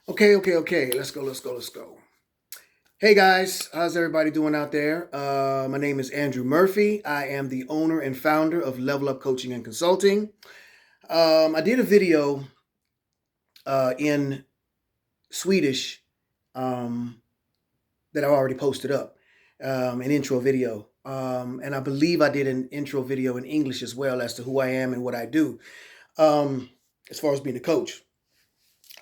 Okay. Let's go. Hey guys, how's everybody doing out there? My name is Andrew Murphy. I am the owner and founder of Level Up Coaching and Consulting. I did a video in Swedish um, that I already posted up, an intro video. And I believe I did an intro video in English as well as to who I am and what I do um, as far as being a coach.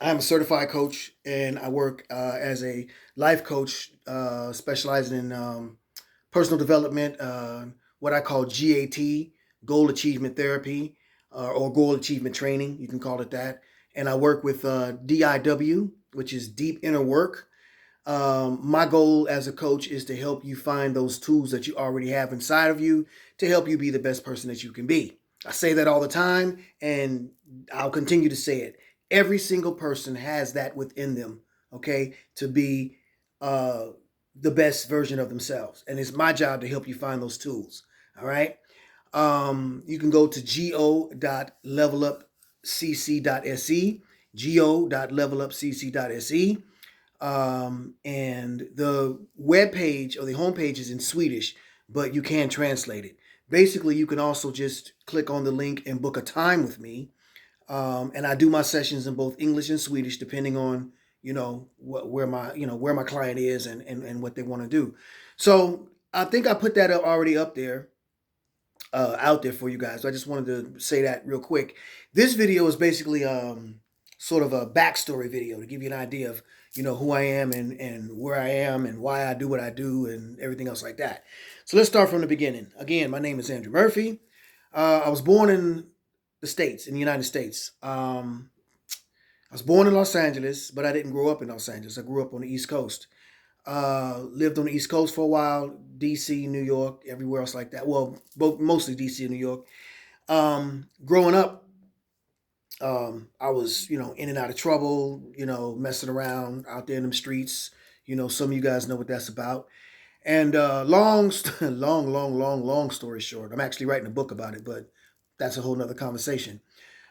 I'm a certified coach, and I work as a life coach, specializing in personal development, what I call GAT, goal achievement therapy, or goal achievement training. You can call it that. And I work with DIW, which is deep inner work. My goal as a coach is to help you find those tools that you already have inside of you to help you be the best person that you can be. I say that all the time, and I'll continue to say it. Every single person has that within them, okay, to be uh, the best version of themselves. And it's my job to help you find those tools, all right? You can go to go.levelupcc.se, go.levelupcc.se. And the web page or the homepage is in Swedish, but you can translate it. Basically, you can also just click on the link and book a time with me. And I do my sessions in both English and Swedish, depending on where my client is and what they want to do. So I think I put that already up there, out there for you guys. So I just wanted to say that real quick. This video is basically sort of a backstory video to give you an idea of who I am and where I am and why I do what I do and everything else like that. So let's start from the beginning. Again, my name is Andrew Murphy. I was born in the States, in the United States. I was born in Los Angeles, but I didn't grow up in Los Angeles. I grew up on the East Coast. Lived on the East Coast for a while, DC, New York, everywhere else like that. Well, mostly DC and New York. Growing up, I was, in and out of trouble, messing around out there in the streets. Some of you guys know what that's about. And long story short, I'm actually writing a book about it, but that's a whole nother conversation.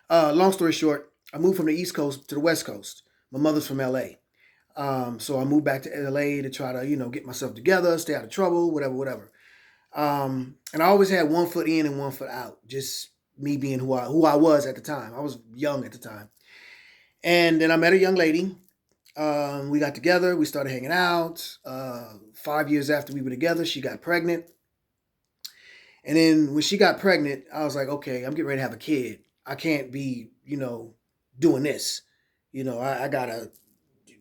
Long story short, I moved from the East Coast to the West Coast. My mother's from LA. So I moved back to LA to try to, get myself together, stay out of trouble, whatever. And I always had one foot in and one foot out, just me being who I was at the time. I was young at the time. And then I met a young lady. We got together, we started hanging out. 5 years after we were together, she got pregnant. And then when she got pregnant, I was like, okay, I'm getting ready to have a kid. I can't be, doing this. I gotta,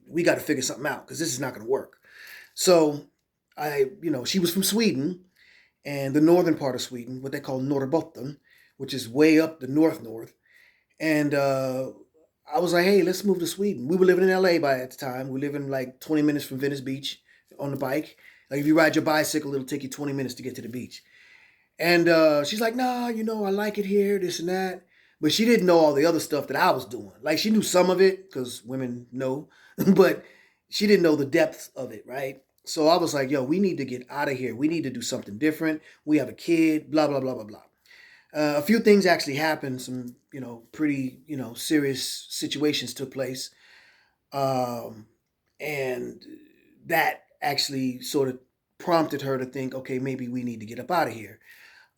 we gotta figure something out because this is not gonna work. So she was from Sweden and the northern part of Sweden, what they call Norrbotten, which is way up the north. And I was like, hey, let's move to Sweden. We were living in LA by at the time. We live in like 20 minutes from Venice Beach on the bike. Like if you ride your bicycle, it'll take you 20 minutes to get to the beach. And she's like, nah, I like it here, this and that. But she didn't know all the other stuff that I was doing. Like she knew some of it because women know, but she didn't know the depth of it, right? So I was like, yo, we need to get out of here. We need to do something different. We have a kid, blah, blah, blah, blah, blah. A few things actually happened. Some, pretty, serious situations took place. Um, and that actually sort of prompted her to think, okay, maybe we need to get up out of here.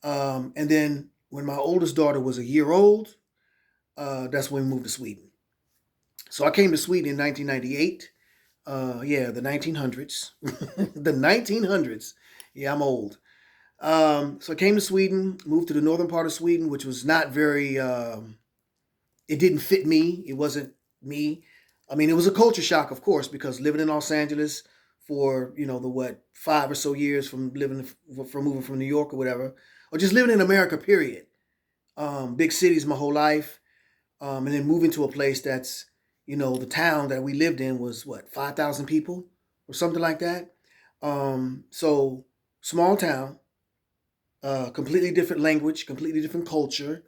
And then when my oldest daughter was a year old, that's when we moved to Sweden. So I came to Sweden in 1998. Yeah, the 1900s. The 1900s. Yeah, I'm old. So I came to Sweden, moved to the northern part of Sweden, which was not very, it didn't fit me. It wasn't me. I mean, it was a culture shock, of course, because living in Los Angeles for, the what, 5 or so years from moving from New York or whatever, or just living in America, period. Big cities my whole life. And then moving to a place that's, the town that we lived in was what, 5,000 people or something like that. So small town, completely different language, completely different culture.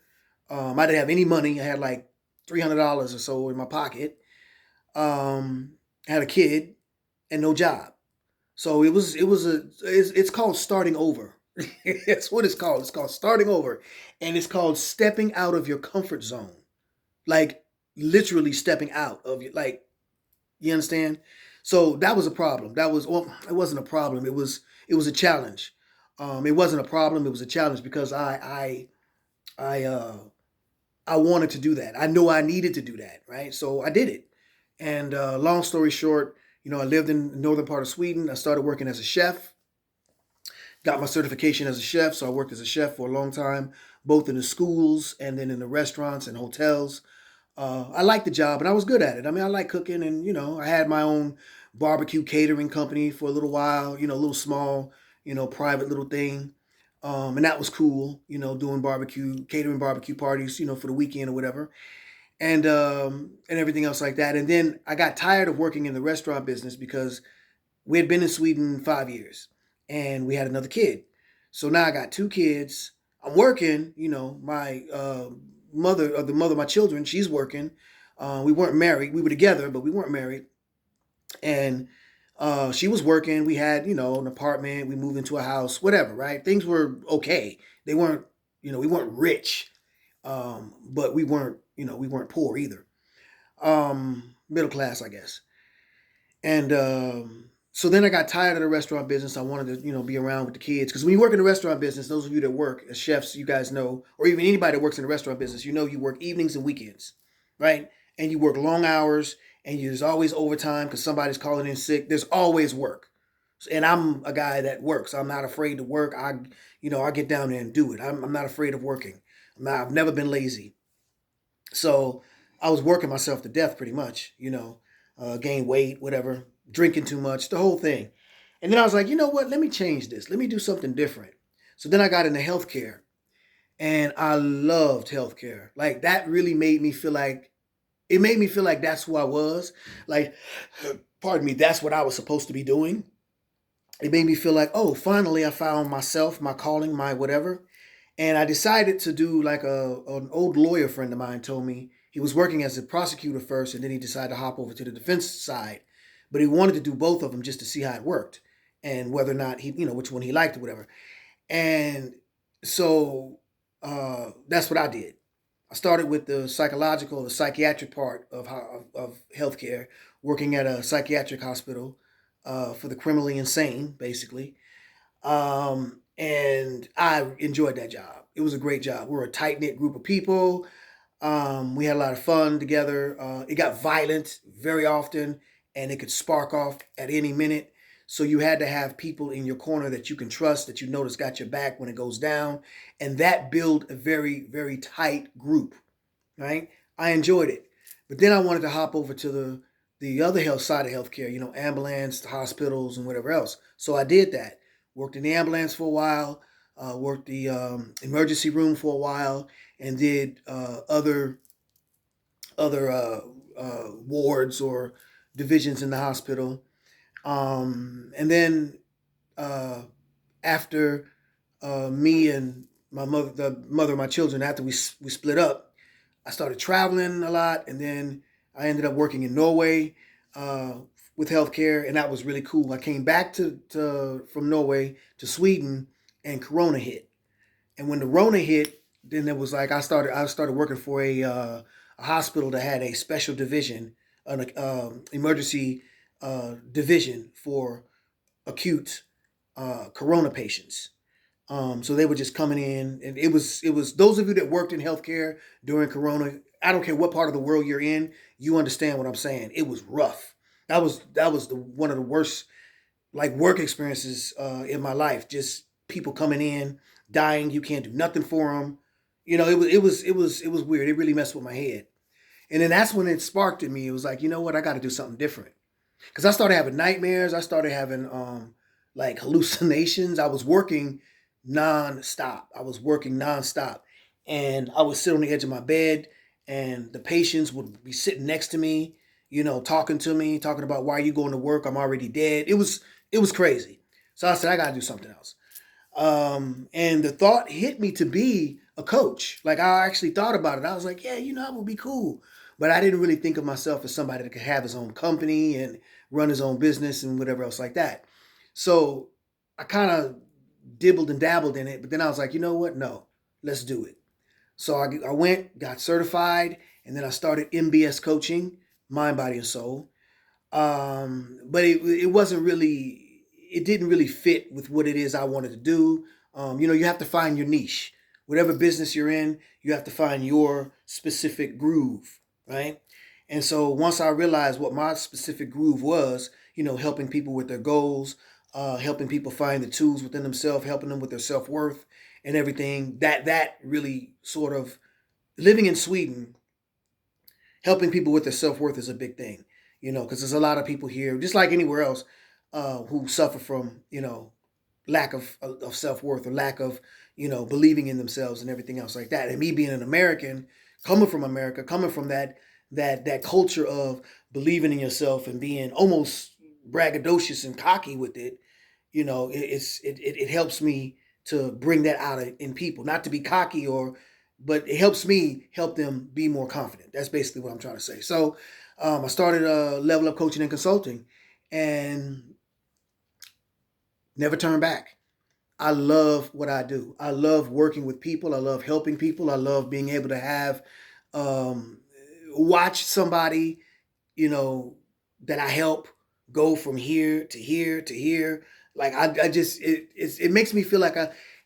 I didn't have any money. I had like $300 or so in my pocket. I had a kid and no job. So it's called starting over. That's what it's called. It's called starting over. And it's called stepping out of your comfort zone. Like literally stepping out of your, like, You understand? So that was a problem. That was, well, it wasn't a problem. It was a challenge. It wasn't a problem. It was a challenge because I I wanted to do that. I knew I needed to do that, right? So I did it. And long story short, I lived in the northern part of Sweden. I started working as a chef, got my certification as a chef. So I worked as a chef for a long time, both in the schools and then in the restaurants and hotels. I liked the job and I was good at it. I mean, I like cooking, and I had my own barbecue catering company for a little while. A little small, private little thing, and that was cool. Doing barbecue, catering barbecue parties, for the weekend or whatever, and everything else like that. And then I got tired of working in the restaurant business because we had been in Sweden 5 years, and we had another kid. So now I got two kids. I'm working. My mother, or the mother of my children, she's working. We weren't married. We were together, but we weren't married. And she was working. We had, an apartment. We moved into a house. Whatever, right? Things were okay. They weren't, we weren't rich, but we weren't poor either. Middle class, I guess. And so then I got tired of the restaurant business. I wanted to, be around with the kids, because when you work in the restaurant business, those of you that work as chefs, you guys know, or even anybody that works in the restaurant business, you work evenings and weekends, right? And you work long hours, and there's always overtime because somebody's calling in sick. There's always work, and I'm a guy that works. I'm not afraid to work. I get down there and do it. I'm not afraid of working. I've never been lazy. So I was working myself to death pretty much, gain weight, whatever, drinking too much, the whole thing. And then I was like, you know what? Let me change this. Let me do something different. So then I got into healthcare, and I loved healthcare. Like, that really made me feel like that's who I was. Like, pardon me, that's what I was supposed to be doing. It made me feel like, oh, finally I found myself, my calling, my whatever. And I decided to do like an old lawyer friend of mine told me. He was working as a prosecutor first, and then he decided to hop over to the defense side. But he wanted to do both of them just to see how it worked and whether or not which one he liked or whatever. And so that's what I did. I started with the psychological, the psychiatric part of healthcare, working at a psychiatric hospital for the criminally insane, basically. And I enjoyed that job. It was a great job. We were a tight knit group of people. We had a lot of fun together. It got violent very often, and it could spark off at any minute. So you had to have people in your corner that you can trust, that you notice got your back when it goes down, and that built a very, very tight group. Right? I enjoyed it, but then I wanted to hop over to the other health side of healthcare. Ambulance, the hospitals, and whatever else. So I did that. Worked in the ambulance for a while. Worked the emergency room for a while, and did other wards or divisions in the hospital. And then uh, after me and the mother of my children, after we split up, I started traveling a lot, and then I ended up working in Norway uh, with healthcare, and that was really cool. I came back to from Norway to Sweden, and Corona hit. And when the Rona hit, then it was like I started working for a hospital that had a special division, an emergency division for acute Corona patients. So they were just coming in, and it was those of you that worked in healthcare during Corona. I don't care what part of the world you're in, you understand what I'm saying. It was rough. That was one of the worst like work experiences in my life. Just people coming in, dying. You can't do nothing for them. It was weird. It really messed with my head. And then that's when it sparked in me. It was like, you know what? I got to do something different. Because I started having nightmares. I started having like hallucinations. I was working nonstop. I was working nonstop, and I would sit on the edge of my bed, and the patients would be sitting next to me, talking to me, talking about why are you going to work? I'm already dead. It was crazy. So I said I got to do something else. And the thought hit me to be a coach. Like, I actually thought about it. I was like, yeah, that would be cool. But I didn't really think of myself as somebody that could have his own company and run his own business and whatever else like that. So I kind of dibbled and dabbled in it, but then I was like, you know what? No, let's do it. So I went, got certified, and then I started MBS coaching, mind, body, and soul. But it wasn't really, it didn't really fit with what it is I wanted to do. You have to find your niche. Whatever business you're in, you have to find your specific groove, right? And so once I realized what my specific groove was, helping people with their goals, helping people find the tools within themselves, helping them with their self worth and everything. That really sort of, living in Sweden, helping people with their self worth is a big thing, because there's a lot of people here, just like anywhere else, who suffer from, lack of self worth, or lack of, believing in themselves and everything else like that. And me being an American, coming from America, coming from that culture of believing in yourself and being almost braggadocious and cocky with it, it helps me to bring that out in people, not to be cocky, but it helps me help them be more confident. That's basically what I'm trying to say. So I started Level Up Coaching and Consulting, and never turned back. I love what I do. I love working with people. I love helping people. I love being able to have um, watch somebody, you know, that I help go from here to here to here. Like I just it makes me feel like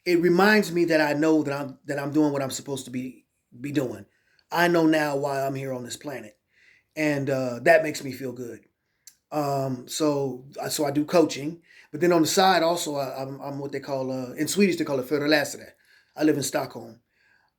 it reminds me that I know that I'm doing what I'm supposed to be doing. I know now why I'm here on this planet, and that makes me feel good. So I do coaching, but then on the side also I'm what they call in Swedish they call it föreläsare. I live in Stockholm.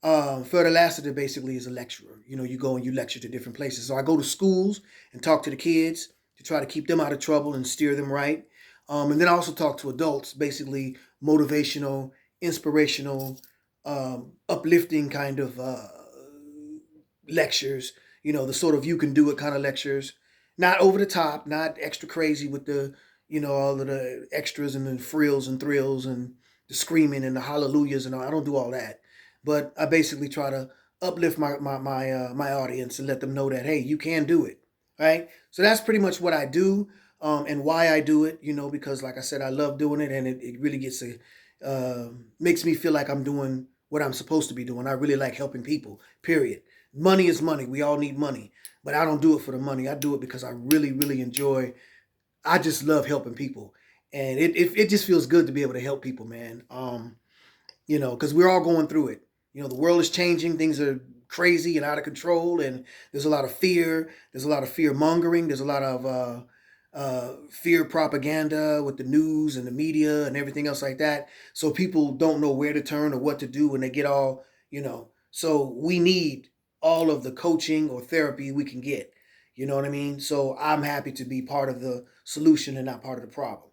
Föreläsare basically is a lecturer. You go and you lecture to different places. So I go to schools and talk to the kids to try to keep them out of trouble and steer them right. And then I also talk to adults, basically motivational, inspirational, uplifting kind of lectures. The sort of you can do it kind of lectures. Not over the top, not extra crazy with the, all of the extras and the frills and thrills and the screaming and the hallelujahs and all. I don't do all that, but I basically try to uplift my audience and let them know that, hey, you can do it, right? So that's pretty much what I do, and why I do it. Because like I said, I love doing it, and it really makes me feel like I'm doing what I'm supposed to be doing. I really like helping people. Period. Money is money. We all need money, but I don't do it for the money. I do it because I really, really enjoy. I just love helping people, and it just feels good to be able to help people, man. Because we're all going through it. The world is changing. Things are crazy and out of control, and there's a lot of fear. There's a lot of fear mongering. There's a lot of fear propaganda with the news and the media and everything else like that. So people don't know where to turn or what to do when they get all, So we need all of the coaching or therapy we can get. You know what I mean? So I'm happy to be part of the solution and not part of the problem.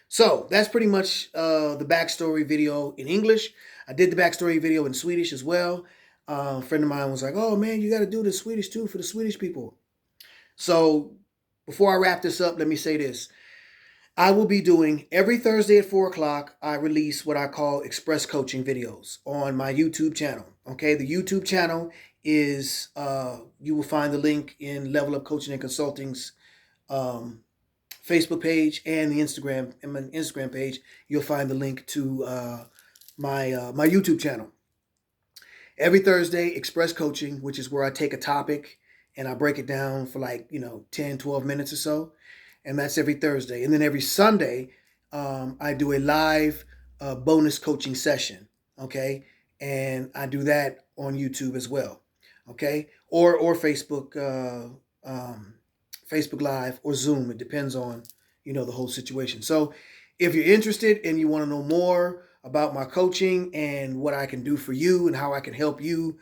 So that's pretty much the backstory video in English. I did the backstory video in Swedish as well. A friend of mine was like, "Oh man, you got to do the Swedish too for the Swedish people." So before I wrap this up, let me say this. I will be doing every Thursday at 4 o'clock. I release what I call express coaching videos on my YouTube channel. Okay, the YouTube channel is you will find the link in Level Up Coaching and Consulting's Facebook page and the Instagram page. You'll find the link to my YouTube channel. Every Thursday, express coaching, which is where I take a topic and I break it down for 10, 12 minutes or so. And that's every Thursday. And then every Sunday, I do a live bonus coaching session. Okay. And I do that on YouTube as well. Okay. Or Facebook, Facebook Live or Zoom. It depends on, the whole situation. So if you're interested and you want to know more about my coaching and what I can do for you and how I can help you,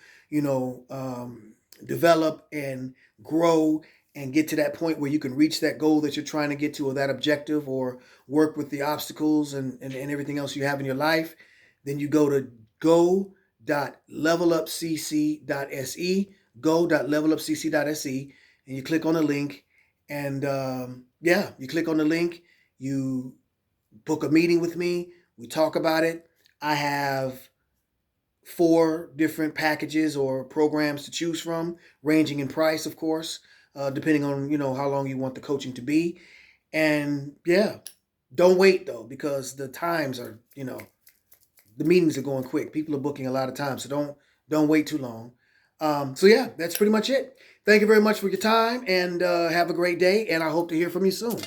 develop and grow and get to that point where you can reach that goal that you're trying to get to, or that objective, or work with the obstacles and everything else you have in your life, then you go to go.levelupcc.se, go.levelupcc.se, and you click on the link. And you click on the link, you book a meeting with me, we talk about it. I have 4 different packages or programs to choose from, ranging in price, of course, depending on, how long you want the coaching to be. And yeah, don't wait though, because the times are, the meetings are going quick. People are booking a lot of time, so don't wait too long. So yeah, that's pretty much it. Thank you very much for your time, and have a great day, and I hope to hear from you soon.